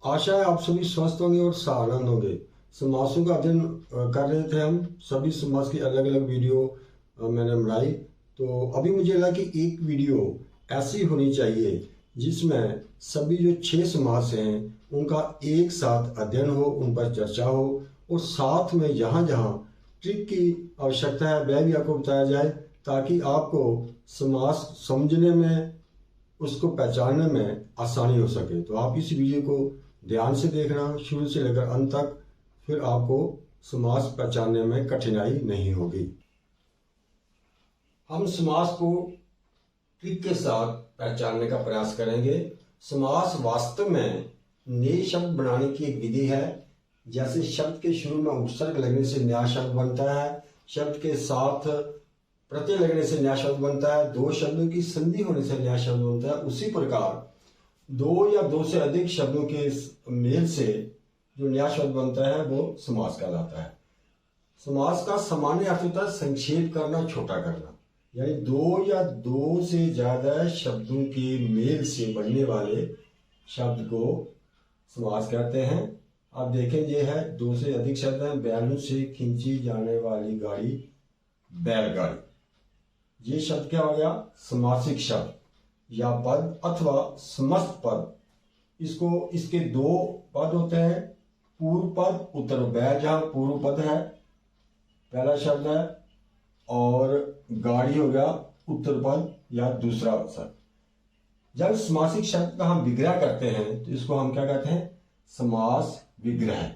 आशा है आप सभी स्वस्थ होंगे और सआनंद होंगे। समासों का अध्ययन कर रहे थे हम सभी समास की अलग अलग वीडियो मैंने बनाई। तो अभी मुझे लगा कि एक वीडियो ऐसी होनी चाहिए जिसमें सभी जो 6 समास हैं उनका एक साथ अध्ययन हो, उन पर चर्चा हो और साथ में जहाँ जहाँ ट्रिक की आवश्यकता है वह भी आपको बताया जाए, ताकि आपको समास समझने में, उसको पहचानने में आसानी हो सके। तो आप इस वीडियो को ध्यान से देखना शुरू से लेकर अंत तक, फिर आपको समास पहचानने में कठिनाई नहीं होगी। हम समास को ट्रिक के साथ पहचानने का प्रयास करेंगे। समास वास्तव में नए शब्द बनाने की एक विधि है। जैसे शब्द के शुरू में उपसर्ग लगने से नया शब्द बनता है, शब्द के साथ प्रत्यय लगने से नया शब्द बनता है, दो शब्दों की संधि होने से नया शब्द बनता है, उसी प्रकार दो या दो से अधिक शब्दों के मेल से जो नया शब्द बनता है वो समास कहलाता है। समास का सामान्य अर्थ होता है संक्षेप करना, छोटा करना। यानी दो या दो से ज्यादा शब्दों के मेल से बनने वाले शब्द को समास कहते हैं। आप देखें, ये है दो से अधिक शब्द हैं। बैलों से खींची जाने वाली गाड़ी बैलगाड़ी। ये शब्द क्या हो गया? समासिक शब्द या पद अथवा समस्त पद। इसको इसके दो पद होते हैं, पूर्व पद उत्तर बैल, जहां पूर्व पद है पहला शब्द है, और गाड़ी हो गया उत्तर पद या दूसरा शब्द। जब समासिक शब्द का हम विग्रह करते हैं तो इसको हम क्या कहते हैं? समास विग्रह।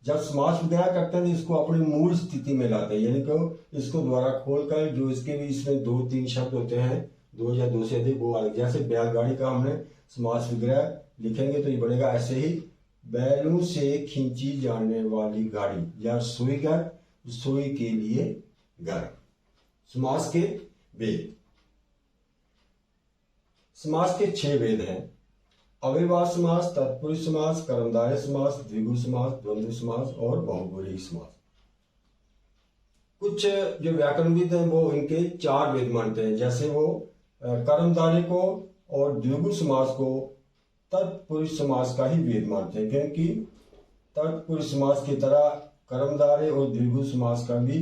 जब समास विग्रह करते हैं तो इसको अपनी मूल स्थिति में लाते हैं, यानी कि इसको द्वारा खोलकर जो इसके भी इसमें दो तीन शब्द होते हैं, दो या दो से अधिक, वो अलग। जैसे बैलगाड़ी का हमने समास विग्रह लिखेंगे तो ये बनेगा ऐसे ही, बैलों से खींची जाने वाली गाड़ी, या सोई घर, सोई के लिए घर। समास के वेद। समास के 6 वेद हैं। अव्ययभाव समास, तत्पुरुष समास, कर्मधारय समास, द्विगु समास, द्वंद्व समास और बहुब्रीहि समास। कुछ जो व्याकरणविद हैं वो इनके 4 वेद मानते हैं। जैसे वो कर्मधारय को और द्विगु समास को तत्पुरुष समास का ही वेद मानते हैं, क्योंकि तत्पुरुष समास की तरह कर्मधारय और द्विगु समास का भी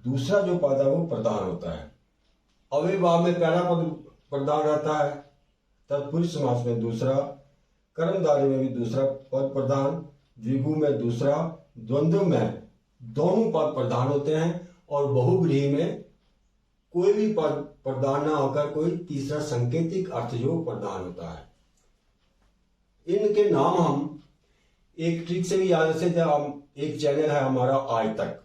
दूसरा जो पद है वो प्रधान होता है। अव्ययभाव में पहला पद प्रधान रहता है, तत्पुरुष समास में दूसरा, कर्मधारय में भी दूसरा पद प्रधान, द्विगु में दूसरा, द्वंद्व में दोनों पद प्रधान होते हैं, और बहुब्रीहि में कोई भी पद प्रधान ना होकर कोई तीसरा सांकेतिक अर्थ जो प्रधान होता है। इनके नाम हम एक ट्रिक से भी याद रखते हैं। एक चैनल है हमारा आज तक,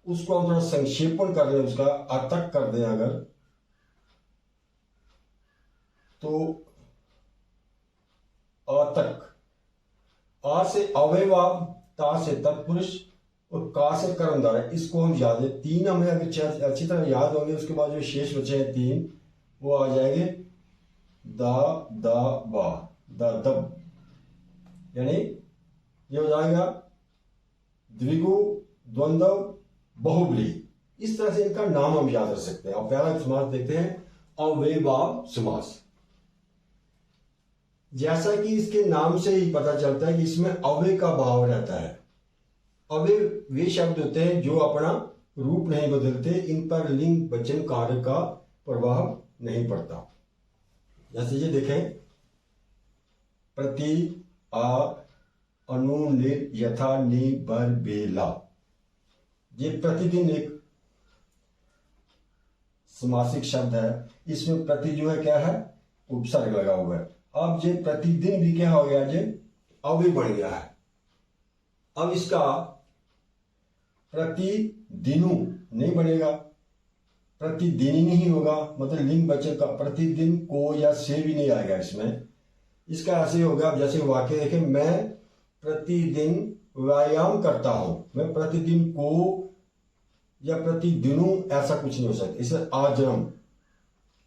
उसको हम थोड़ा संक्षेपण कर लें, उसका अतक कर दें अगर, तो अतक, आ से अव्ययभाव, ता से तत्पुरुष और का से कर्मधारय, इसको हम याद है। 3 हमें अगर अच्छी तरह याद होंगे, उसके बाद जो शेष बचे हैं 3 वो आ जाएंगे दा दा बा, दा दब, यानी ये हो जाएगा द्विगु, द्वंद्व, बहुब्रीहि। इस तरह से इनका नाम हम याद रख सकते हैं। अब पहला समास देखते हैं, अव्ययभाव समास। जैसा कि इसके नाम से ही पता चलता है कि इसमें अव्यय का भाव रहता है। अव्यय वे शब्द होते हैं जो अपना रूप नहीं बदलते, इन पर लिंग वचन कार्य का प्रभाव नहीं पड़ता। जैसे ये देखें, प्रति, आ, अनु, निर, यथा, नि, बर, बेला। ये प्रतिदिन एक समासिक शब्द है। इसमें प्रति जो है क्या है? उपसर्ग लगा हुआ है। अब ये प्रतिदिन भी क्या हो गया? ये अव्यय बन गया है। अब इसका प्रतिदिनु नहीं बनेगा, प्रतिदिनी नहीं होगा, मतलब लिंग वचन का प्रतिदिन को या से भी नहीं आएगा इसमें। इसका ऐसे होगा, जैसे वाक्य देखें, मैं प्रतिदिन व्यायाम करता हूं। मैं प्रतिदिन को या प्रतिदिनु ऐसा कुछ नहीं हो सकता। इसे आजन्म,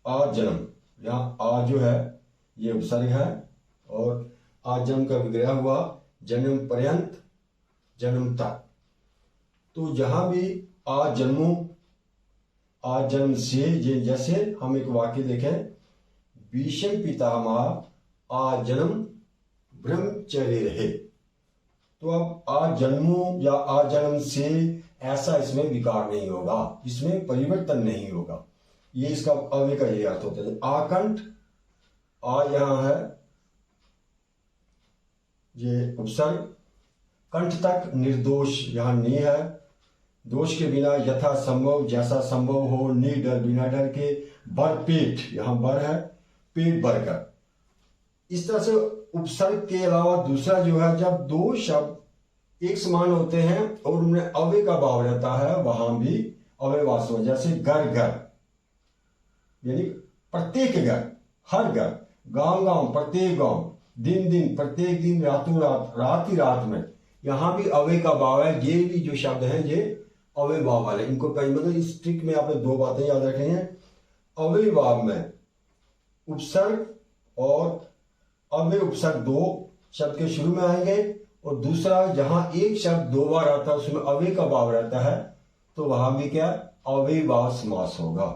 आजन्म, यहां आ जो है ये उपसर्ग है, और आजन्म का विग्रह हुआ जन्म पर्यंत, जन्म तक। तो जहां भी आजन्मो, आजन्म से, जैसे हम एक वाक्य देखें, भीष्म पितामह आजन्म ब्रह्मचर्य रहे। तो अब आजन्मों या आजन्म से ऐसा इसमें विकार नहीं होगा, इसमें परिवर्तन नहीं होगा। ये इसका अव्यय का ये अर्थ होता है। आकंठ, आ यहां है ये उपसर्ग, कंठ तक निर्दोष यहां नी है, दोष के बिना यथा संभव जैसा संभव हो, निडर बिना डर के, बर पेट यहां बर है, पेट भरकर। इस तरह से उपसर्ग के अलावा दूसरा जो है, जब दो शब्द एक समान होते हैं और उनमें अव्यय का भाव रहता है, वहां भी अव्ययवाच हो। जैसे घर घर यानी प्रत्येक घर, हर घर, गांव गांव, प्रत्येक गांव, दिन दिन, प्रत्येक दिन, रातों रात, रात ही रात में, यहां भी अव्यय का भाव है। ये भी जो शब्द हैं ये अव्यय भाव वाले। इनको कई मतलब इस ट्रिक में आपने दो बातें याद रखनी है। अव्यय भाव में उपसर्ग और अव्यय उपसर्ग दो शब्द के शुरू में आएंगे, और दूसरा जहां एक शब्द दो बार आता है उसमें अव्यय का भाव रहता है, तो वहां भी क्या अव्यय भाव समास होगा।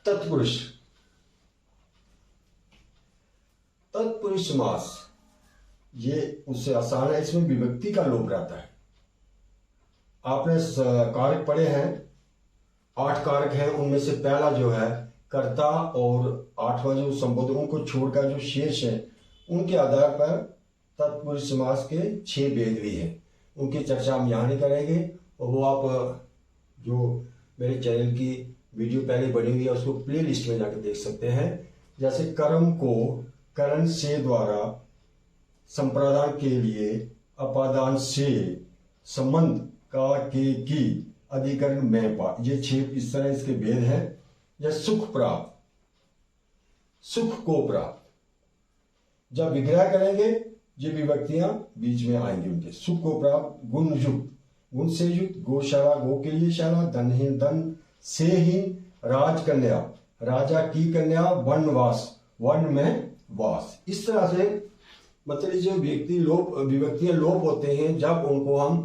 तत्पुरुष, तत्पुरुष समास ये उससे आसान है, इसमें विभक्ति का लोप रहता है। आपने कारक पढ़े हैं, 8 कारक हैं, उनमें से पहला जो है कर्ता और 8वां जो संबोधन, उनको छोड़कर जो शेष है उनके आधार पर तत्पुरुष समास के 6 भेद भी हैं। उनकी चर्चा हम यहाँ नहीं करेंगे, और वो आप जो मेरे चैनल की वीडियो पहले बनी हुई है उसको प्ले लिस्ट में जाकर देख सकते हैं। जैसे कर्म को करण से द्वारा संप्रदान के लिए अपादान से संबंध का के की अधिकरण में पा, ये 6 इस तरह इसके भेद हैं। या सुख प्राप्त, सुख को प्राप्त, जब विग्रह करेंगे ये विभक्तियां बीच में आएंगी उनके। सुख को प्राप्त, गुण युक्त, गुण से युक्त, गौशाला गो के लिए शाला, धनहीन धन से हीन, राजकन्या राजा की कन्या, वनवास वन में वास। इस तरह से मतलब जो व्यक्ति लोप विभक्तियां लोप होते हैं, जब उनको हम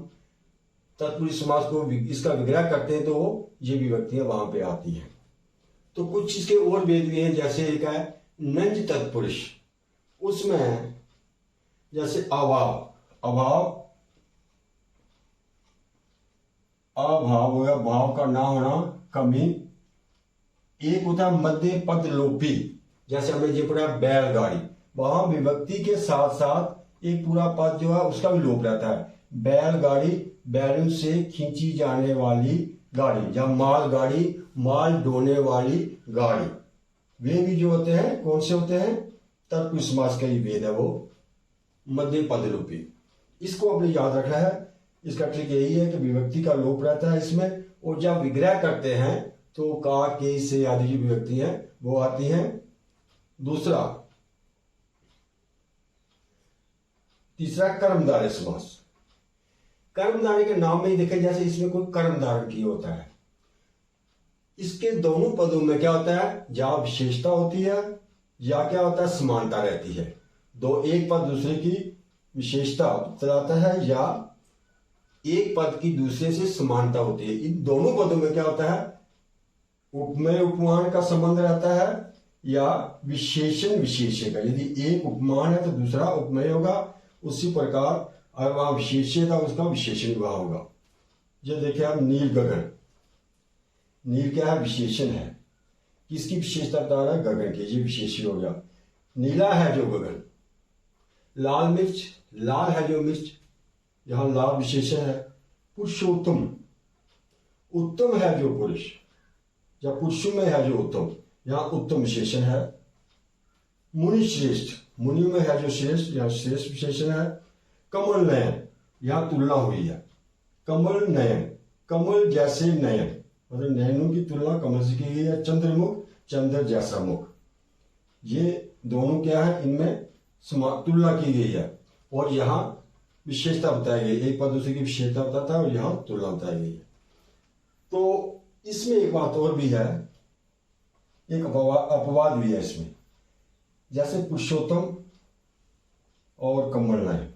तत्पुरुष समास को इसका विग्रह करते हैं तो ये विभक्तियां वहां पे आती हैं। तो कुछ इसके और भेद भी हैं, जैसे एक है नंज तत्पुरुष, उसमें जैसे अभाव, अभाव अभाव हो गया, भाव का ना होना, कमी। एक होता है मध्य पद लोपी, जैसे हमने ये पढ़ा बैलगाड़ी, वहां विभक्ति के साथ साथ एक पूरा पद जो है उसका भी लोप रहता है। बैलगाड़ी, बैलों से खींची जाने वाली गाड़ी, या माल गाड़ी, माल ढोने वाली गाड़ी। वे भी जो होते हैं कौन से होते हैं, तत्पुरुष समास का ही भेद है, वो मध्य पद लोपी। इसको अपने याद रखना है। इसका ट्रिक यही है कि विभक्ति का लोप रहता है इसमें, और जब विग्रह करते हैं तो का, के, से आदि जो विभक्ति है वो आती हैं। दूसरा, तीसरा कर्मधारय समास। कर्मधारय के नाम में ही देखें, जैसे इसमें कोई कर्म धारण किया होता है, इसके दोनों पदों में क्या होता है, या विशेषता होती है या क्या होता है समानता रहती है। दो एक पद दूसरे की विशेषता बताता है, या एक पद की दूसरे से समानता होती है। इन दोनों पदों में क्या होता है, उपमेय उपमान का संबंध रहता है, या विशेषण विशेष्य का। यदि एक उपमान है तो दूसरा उपमेय होगा, उसी प्रकार और वहां विशेष्य था उसका विशेषण वहां होगा। जो देखिए आप नील गगन, नील क्या है, विशेषण है, किसकी विशेषता बता रहा है, गगन की, ये विशेषण हो गया। नीला है जो गगन, लाल मिर्च, लाल है जो मिर्च, यहां लाल विशेषण है। पुरुषोत्तम, उत्तम है जो पुरुष, या पुरुषों में है जो उत्तम, यहां उत्तम विशेषण है। मुनि श्रेष्ठ, मुनि में है जो श्रेष्ठ, यहां श्रेष्ठ विशेषण है। कमल नयन, यहां तुलना हुई है, कमल नयन, कमल जैसे नयन, मतलब नयनों की तुलना कमल से की गई है। चंद्रमुख, चंद्र जैसा मुख, ये दोनों क्या है, इनमें तुलना की गई है, और यहां विशेषता बताई गई, एक पद दूसरे की विशेषता बताता है और यहां तुलना बताई गई है। तो इसमें एक बात और भी है, एक अपवाद भी है इसमें, जैसे पुरुषोत्तम और कमल नयन,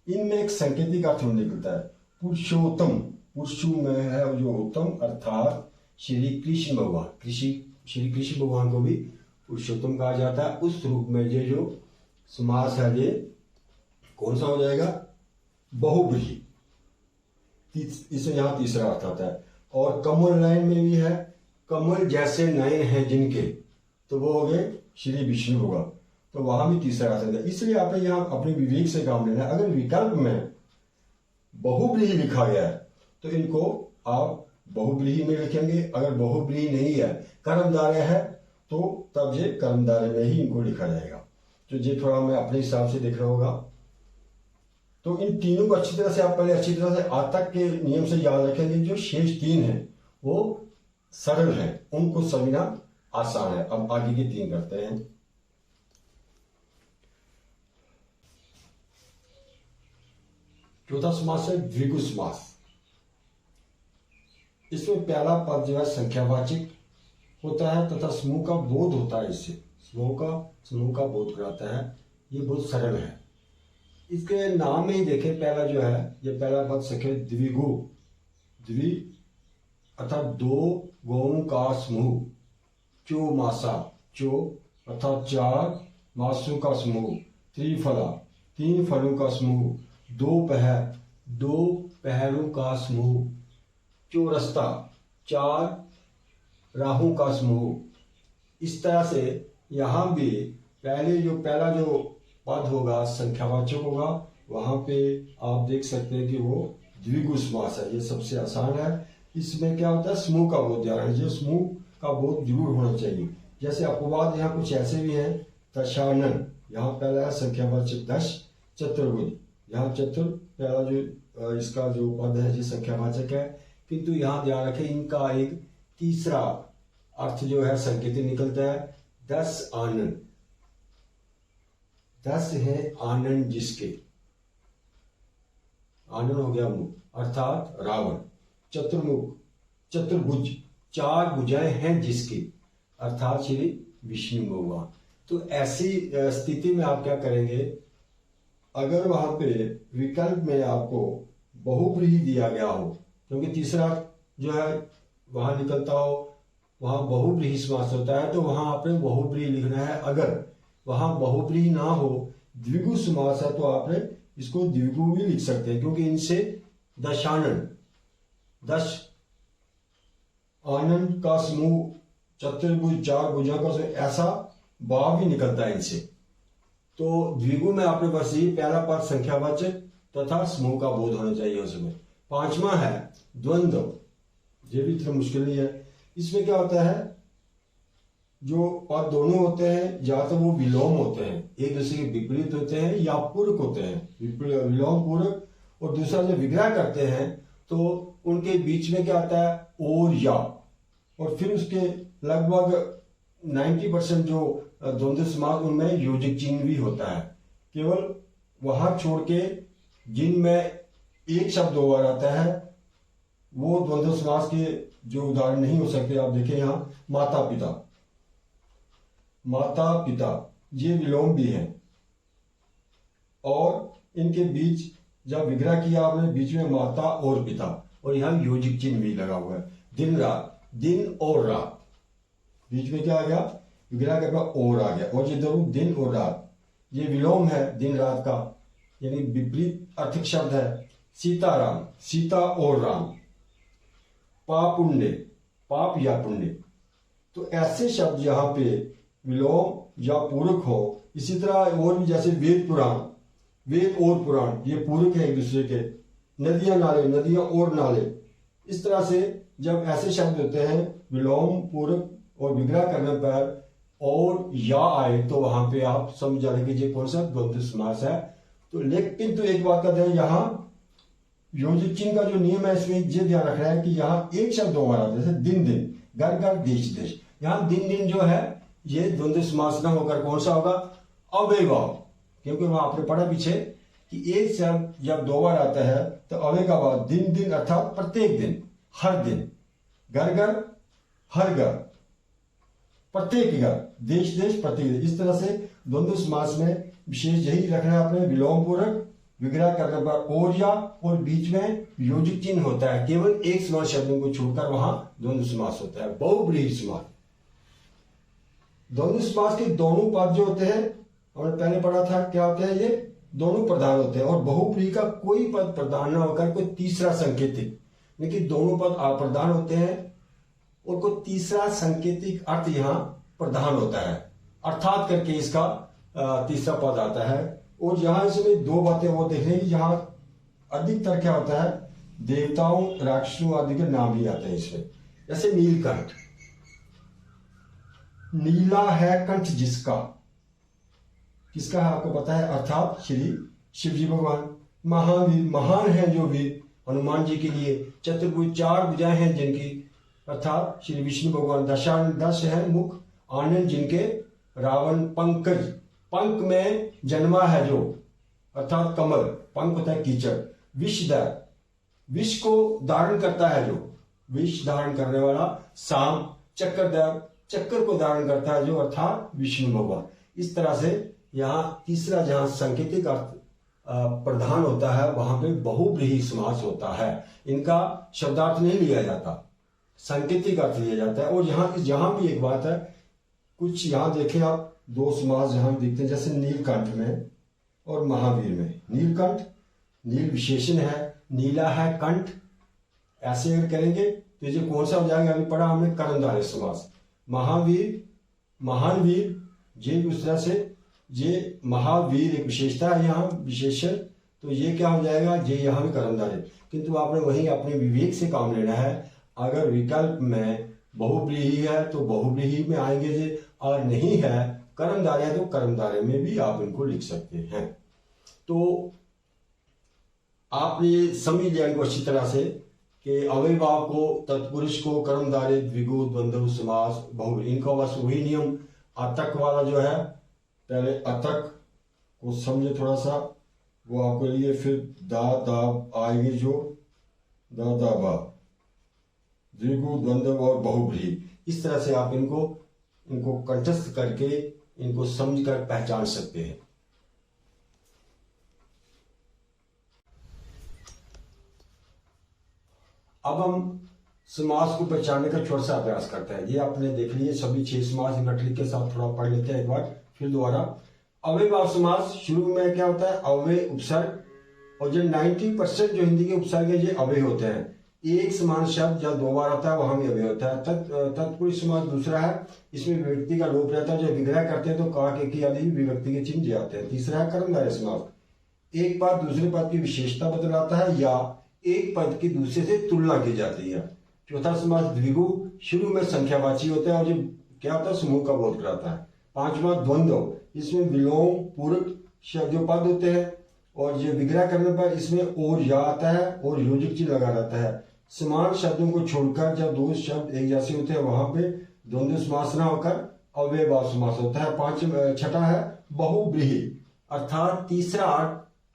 इनमें एक सांकेतिक अर्थ निकलता है। पुरुषोत्तम, पुरुषों में है जो उत्तम, अर्थात श्री कृष्ण भगवान, श्री कृष्ण भगवान को भी पुरुषोत्तम कहा जाता है। उस रूप में ये जो समास है ये कौन सा हो जाएगा? बहुब्रीहि। इसमें यहां तीसरा अर्थ आता है। और कमल नयन में भी है, कमल जैसे नयन हैं जिनके, तो वो हो गए श्री विष्णु होगा, तो वहां भी तीसरा अर्थ है। इसलिए आपने यहां अपने विवेक से काम लेना है। अगर विकल्प में बहुब्रीहि लिखा गया है तो इनको आप बहुब्रीहि में लिखेंगे। अगर बहुब्रीहि नहीं है, कर्मधारय है, तो तब ये कर्मधारय में ही इनको लिखा जाएगा। तो ये थोड़ा मैं अपने हिसाब से देखना होगा। तो इन तीनों को अच्छी तरह से आप पहले अच्छी तरह से आतक के नियम से याद रखेंगे। जो शेष तीन है वो सरल है, उनको समझना आसान है। अब आगे के तीन करते हैं। चौथा समास है द्विगु समास। इसमें पहला पद जो है संख्यावाचक होता है तथा समूह का बोध होता है। इससे समूह का बोध कराता है। ये बहुत सरल है। इसके नाम में ही देखें, पहला जो है ये पहला पद संख्या द्विगु, द्वि अर्थात दो गौओं का समूह, चो मासा, चो अर्थात चार मासों का समूह, त्रिफला तीन फलों का समूह, दो पहरों का समूह, चौरस्ता चार राहों का समूह। इस तरह से यहां भी पहला जो पद होगा संख्यावाचक होगा, वहां पे आप देख सकते हैं कि वो द्विगु समास है। ये सबसे आसान है। इसमें क्या होता है? समूह का बोध ध्यान है। जो समूह का बोध जरूर होना चाहिए। जैसे अपवाद यहाँ कुछ ऐसे भी हैं। दशानन, यहाँ पहला है संख्यावाचक दश, चतुर्भुज, यहाँ चतुर पहला जो इसका जो पद है ये संख्यावाचक है। किंतु यहाँ ध्यान रखें, इनका एक तीसरा अर्थ जो है संकेतिक निकलता है। 10 आनंद, 10 है आनंद जिसके, आनंद हो गया मुख अर्थात रावण। चतुर्भुज, 4 भुजाएं हैं जिसकी, अर्थात श्री विष्णु भगवान। तो ऐसी स्थिति में आप क्या करेंगे? अगर वहां पे विकल्प में आपको बहुब्रीहि दिया गया हो, क्योंकि तीसरा जो है वहां निकलता हो, वहां बहुब्रीहि समास होता है, तो वहां आपने बहुब्रीहि लिखना है। अगर वहां बहुब्रीहि ना हो, द्विगु समास है, तो आपने इसको द्विगु भी लिख सकते हैं। क्योंकि इनसे दशानन, 10 आनंद का समूह, चतुर्भुज 4 भुजा का समूह, ऐसा भाव भी निकलता है इनसे। तो द्विगु में आपने बस ये पहला पद संख्यावाचक तथा समूह का बोध होना चाहिए उसमें। पांचवा है द्वंद्व। ये भी इतना मुश्किल नहीं है। इसमें क्या होता है? जो पद दोनों होते हैं या तो वो विलोम होते हैं, एक दूसरे के विपरीत होते हैं, या पूरक होते हैं, विलोम पूरक। और दूसरा जब विग्रह करते हैं तो उनके बीच में क्या आता है? और या। और फिर उसके लगभग 90% जो द्वंद्व समास उनमें योजक चिन्ह भी होता है। केवल वहां छोड़ के जिनमें एक शब्द दो बार आता है वो द्वंद्व समास के जो उदाहरण नहीं हो सकते। आप देखें यहां माता पिता ये विलोम भी है। और इनके बीच जब विग्रह किया आपने, बीच में माता और पिता, और यहां योजक चिन्ह भी लगा हुआ है। दिन रात, दिन और रात, बीच में क्या आ गया? विग्रह के बाद और आ गया। और ये दोनों दिन और रात, ये विलोम है दिन रात का, यानी विपरीत अर्थक शब्द है। सीताराम, सीता और राम। पापुण्य, पाप या पुण्य। तो ऐसे शब्द यहाँ पे विलोम या पूरक हो। इसी तरह और भी, जैसे वेद और पुराण, ये पूरक है एक दूसरे के। नदियां नाले, नदियां और नाले। इस तरह से जब ऐसे शब्द होते हैं विलोम पूरक और विग्रह करने पर और या आए, तो वहां पे आप समझ जाने की ये कौन सा द्वंद्व समास है। तो लेकिन तो एक बात कहते हैं, यहाँ योजक चिन्ह का जो नियम है इसमें ये ध्यान रखना है कि यहाँ एक शब्द दो बार आता है। जैसे दिन दिन, घर घर, देश देश। यहाँ दिन दिन जो है ये द्वंद्व समास न होकर कौन सा होगा? अव्यय भाव। क्योंकि वहां आपने पढ़ा पीछे कि एक शब्द जब 2 बार आता है तो अव्यय का भाव दिन दिन अर्थात प्रत्येक दिन, हर दिन। घर घर, हर घर, प्रत्येक घर, देश देश, प्रत्येक देश। इस तरह से द्वंद्व समास में विशेष यही रखना है आपने, विलोम पूरक, विग्रह करने पर और या, और बीच में योजक चिन्ह होता है। केवल एक समास शब्दों को छोड़कर वहां द्वंद्व समास होता है। बहुब्रीहि समास, द्वंद्व समास के दोनों पद जो होते हैं हमने पहले पढ़ा था क्या होता है, ये दोनों प्रधान होते हैं और बहुव्रीहि का कोई पद प्रधान न होकर कोई तीसरा संकेतिक, लेकिन दोनों पद अप्रधान होते हैं और कोई तीसरा संकेतिक अर्थ यहाँ प्रधान होता है, अर्थात करके इसका तीसरा पद आता है। और यहाँ इसमें दो बातें वो देखेंगे, यहाँ अधिकतर क्या होता है, देवताओं राक्षसों आदि के नाम भी आते हैं इसमें। जैसे नीलकंठ, नीला है कंठ जिसका, किसका है आपको पता है, अर्थात श्री शिव जी भगवान। महावीर, महान है जो वीर हनुमान जी के लिए। चतुर्भुज, चार भुजाएं हैं जिनकी, अर्थात श्री विष्णु भगवान। दश है मुख, आनंद जिनके रावण। पंकज, पंख में जन्मा है जो, अर्थात कमल। पंख होता है कीचड़। विषधर, विष को धारण करता है जो, विष धारण करने वाला। साम, चक्रधर, चक्र को धारण करता है जो, अर्थात विष्णु भगवान। इस तरह से यहाँ तीसरा जहां सांकेतिक अर्थ प्रधान होता है वहां पे बहुव्रीहि समास होता है। इनका शब्दार्थ नहीं लिया जाता, सांकेतिक अर्थ लिया जाता है। और यहाँ भी एक बात है, कुछ यहाँ देखें आप, दो समास जहां दिखते हैं, जैसे नीलकंठ में और महावीर में। नीलकंठ, नील विशेषण है, नीला है कंठ, ऐसे अगर करेंगे तो ये कौन सा हो जाएगा, अभी पढ़ा हमने कर्मधारय समास। महावीर, महान वीर, ये उस तरह से, ये महावीर एक विशेषता है यहाँ, विशेषण, तो ये क्या हो जाएगा, ये यहाँ भी कर्मधारय। किंतु आपने वही अपने विवेक से काम लेना है। अगर विकल्प में बहुव्रीहि है तो बहुव्रीहि में आएंगे ये, और नहीं है कर्मधारय है तो कर्मधारय में भी आप इनको लिख सकते हैं। तो आप ये समझ लिया इनको अच्छी तरह से कि अव्ययभाव को, तत्पुरुष को कर्मधारय, द्विगु, द्वंद्व, समास, बहुव्रीहि, इनका बस वही नियम। अतक वाला जो है, पहले अतक को समझे थोड़ा सा, वो आपके लिए। फिर दा दा आएगी जो, दा दा बा, द्विगु, द्वंद्व और बहुव्रीहि। इस तरह से आप इनको कंठस्थ करके इनको समझकर पहचान सकते हैं। अब हम समास को पहचानने का छोटा सा अभ्यास करते हैं। ये आपने देख लिए सभी 6 समास इकट्ठे के साथ, थोड़ा पढ़ लेते हैं एक बार फिर दोबारा। अव्ययभाव समास, शुरू में क्या होता है, अव्यय उपसर्ग, और जो 90% जो हिंदी के उपसर्ग है ये अव्यय होते हैं। एक समान शब्द जब 2 बार आता है वहां भी अव्यय होता है। तत्पुरुष समास दूसरा है, इसमें विभक्ति का लोप रहता है। जब विग्रह करते हैं तो का, के आदि विभक्ति के चिन्ह आते हैं। तीसरा है कर्मधारय समास, एक पद दूसरे पद की विशेषता बदलाता है या एक पद की दूसरे से तुलना की जाती है। चौथा समास द्विगु, शुरू में संख्यावाची होता है और जो क्या होता है, समूह का बोध कराता है। पांचवा द्वंद्व, इसमें विलोम पूरक जो पद होते हैं, और जो विग्रह करने पर इसमें और या आता है और योजक चिन्ह लगा रहता है। समान शब्दों को छोड़कर जब 2 शब्द एक जैसे होते हैं वहां पे द्वंद्व समास न होकर अव्ययभाव समास होता है। छठा है बहुव्रीहि, अर्थात तीसरा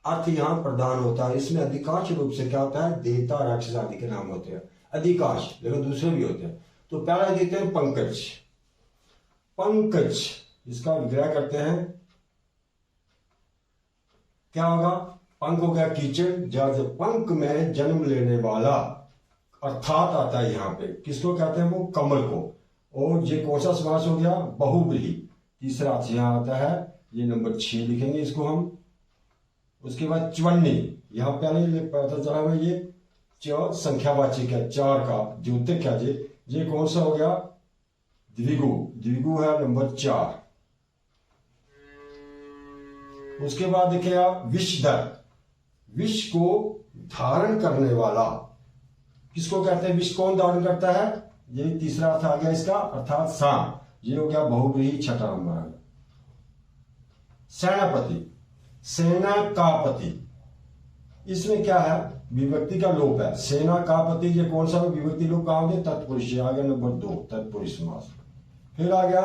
अर्थ यहाँ प्रधान होता है। इसमें अधिकांश रूप से क्या होता है, देवता राक्षस आदि के नाम होते हैं, अधिकांश, लेकिन दूसरे भी होते हैं। तो पहला देखते हैं पंकज। पंकज, इसका विग्रह करते हैं, क्या होगा, पंख हो गया कीचड़, जब पंख में जन्म लेने वाला, अर्थात आता है यहाँ पे, किसको कहते हैं, वो कमल को। और ये कौन सा समास हो गया, बहुव्रीहि। तीसरा अर्थ यहाँ आता है, ये नंबर 6 लिखेंगे इसको हम। उसके बाद च्वन्नी, यहाँ पहले पता चला हुआ ये संख्यावाचक है, 4 का द्योतक क्या, ये कौन सा हो गया, द्विगु। द्विगु है नंबर 4। उसके बाद देखिए आप विषधर, विष को धारण करने वाला, किसको कहते हैं, विष कौन धारण करता है, ये तीसरा अर्थ आ गया इसका, अर्थात साम। ये हो गया बहुव्रीहि, छठा नंबर आ गया। सेनापति, सेना का पति, इसमें क्या है, विभक्ति का लोप है। सेना का पति, ये कौन सा विभक्ति लोप कहा होगा, तत्पुरुष, आ गया नंबर 2, तत्पुरुष समास। फिर आ गया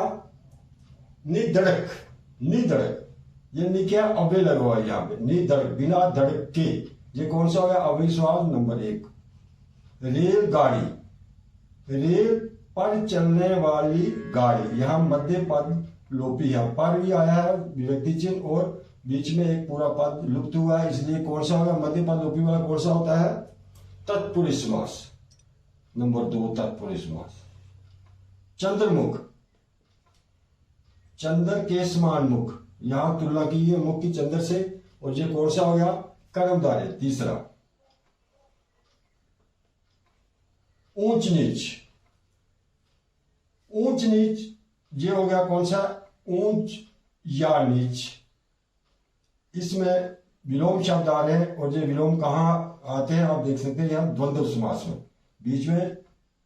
निधड़क। निधड़क, ये नि क्या, अव्यय लगा हुआ है यहाँ पे, निधड़क, बिना धड़क के, ये कौन सा हो गया, अव्यय समास नंबर 1। रेलगाड़ी, रेल पर चलने वाली गाड़ी, यहाँ मध्य पद लोपी है, पर भी आया है विभक्ति चिन्ह और बीच में एक पूरा पद लुप्त हुआ है, इसलिए कौन सा होगा, मध्य पद लोपी वाला कौन सा होता है, तत्पुरुष समास नंबर 2, तत्पुरुष समास। चंद्रमुख, चंद्र के समान मुख, यहां तुलना की है मुख की चंद्र से। और ये कौन सा हो गया? कर्मधारय। तीसरा ऊंच नीच। ऊंच नीच ये हो गया कौन सा? ऊंच या नीच। इसमें विलोम शब्द आ रहे हैं और ये विलोम कहाँ आते हैं आप देख सकते हैं यहाँ द्वंद्व समास में, बीच में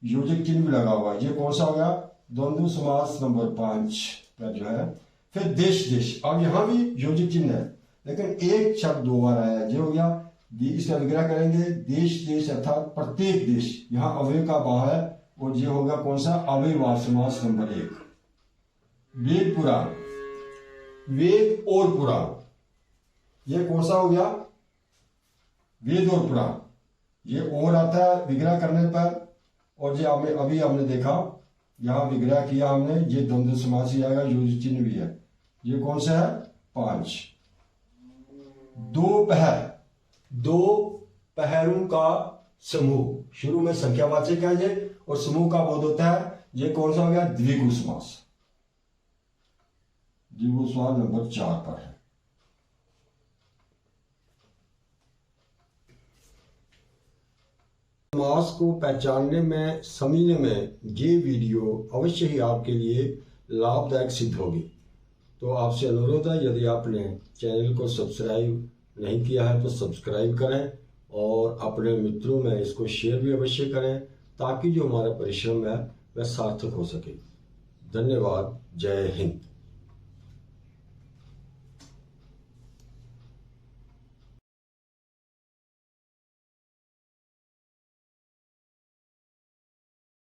योजक चिन्ह भी लगा हुआ है। ये कौन सा हो गया? द्वंद्व समास नंबर 5 का जो है। फिर देश देश, अब यहां भी योजक चिन्ह है लेकिन एक शब्द 2 बार आया है। ये हो गया, इसका विग्रह करेंगे देश देश अर्थात प्रत्येक देश, यहाँ अवयव का भाव है और ये होगा कौन सा? अव्ययवाद समास नंबर 1। वेद पुराण, वेद और पुराण, ये कौन सा हो गया? वेद और पुराण। ये और आता है विग्रह करने पर और ये अभी हमने देखा यहां विग्रह किया हमने, ये द्वंद्व समास ही आएगा, योजक चिन्ह भी है। ये कौन सा है? 5। दोपहर, 2 पहरों का समूह। शुरू में संख्यावाचक है ये और समूह का बोध होता है। ये कौन सा हो गया? द्विगु समास। द्विगु समास नंबर 4 पर है। समास को पहचानने में, समझने में ये वीडियो अवश्य ही आपके लिए लाभदायक सिद्ध होगी। तो आपसे अनुरोध है, यदि आपने चैनल को सब्सक्राइब नहीं किया है तो सब्सक्राइब करें और अपने मित्रों में इसको शेयर भी अवश्य करें ताकि जो हमारा परिश्रम है वह सार्थक हो सके। धन्यवाद। जय हिंद।